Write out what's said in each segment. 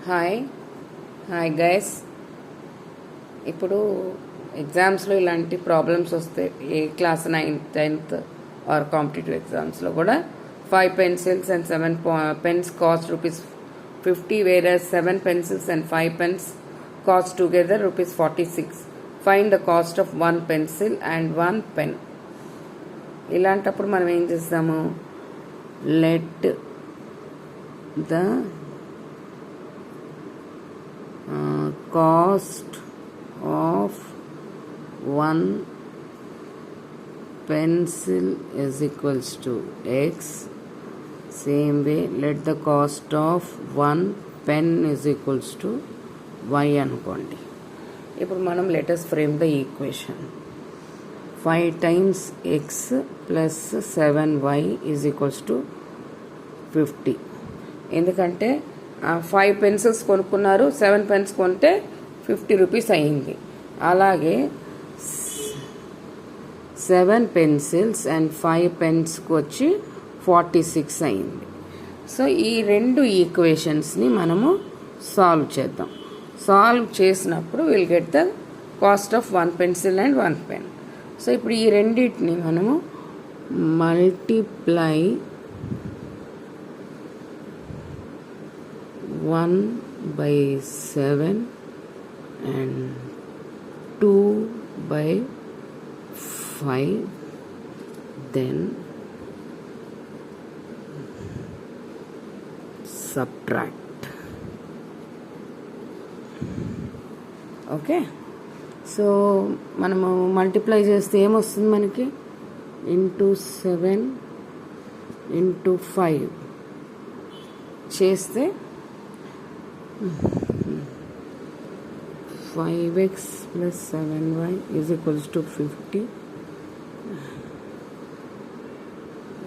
Hi hi guys. ఇప్పుడు ఎగ్జామ్స్లో ఇలాంటి ప్రాబ్లమ్స్ వస్తే ఏ class 9th 10th are competitive ఎగ్జామ్స్లో కూడా 5 pencils and 7 pens cost ₹50, whereas 7 pencils and 5 pens cost together ₹46. Find the cost of 1 pencil and 1 pen. ఇలాంటప్పుడు మనం ఏం చేస్తాము, let the cost of 1 pencil is equals to X. Same way, let the cost of 1 pen is equals to Y అనుకోండి. ఇప్పుడు మనం let us frame the equation. 5 times X plus 7Y is equals to 50. ఎందుకంటే 5 pencils కొనుక్కున్నారు, 7 pens కొంటే ₹50 అయింది. అలాగే 7 pencils and 5 pensకి వచ్చి 46 అయింది. సో ఈ రెండు ఈక్వేషన్స్ని మనము సాల్వ్ చేద్దాం. సాల్వ్ చేసినప్పుడు will get the cost of 1 pencil and 1 pen. So ఇప్పుడు ఈ రెండింటిని మనము multiply 1/7 and 2/5, then subtract. Okay, so మనము మల్టిప్లై చేస్తే ఏమొస్తుంది మనకి, ఇంటూ 7 ఇంటూ 5 చేస్తే 5x plus 7y is equals to 50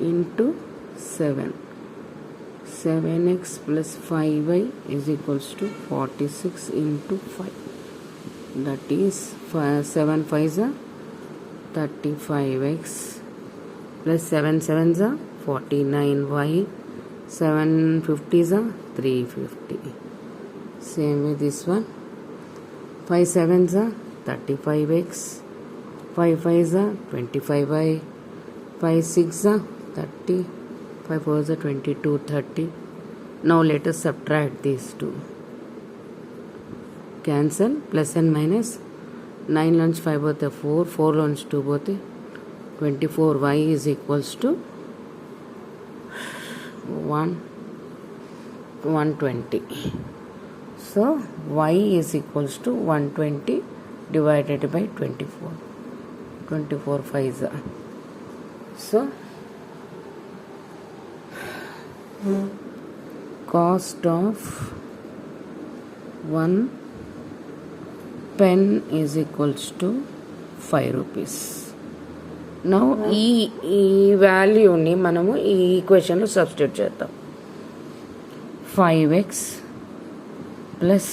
into 7. 7x plus 5y is equals to 46 into 5. That is 7 5s are 35x plus 7 7s are 49y. 7 50s are 350. Same with this one. 5 7s are 35x. 5 5s are 25y. 5 6 are 30. 5 4s are 22, 30. Now let us subtract these two. Cancel, plus and minus. 9 lunch 5 both 4, 4 lunch 2 both 24y is equals to 120. So y is equals to 120 divided by 24. 24 5s are. So cost of 1 pen is equals to ₹5. Now ఈ వాల్యూని మనము ఈ ఈక్వేషన్లో substitute చేద్దాం. 5x plus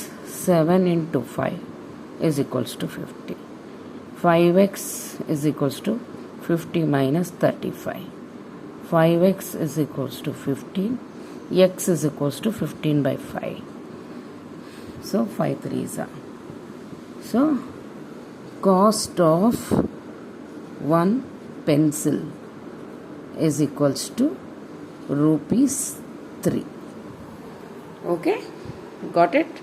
7 into 5 is equals to 50. 5x is equals to 50 minus 35. 5x is equals to 15. X is equals to 15 by 5. So 5 3s are. So cost of 1 pencil is equals to ₹3. Okay, got it?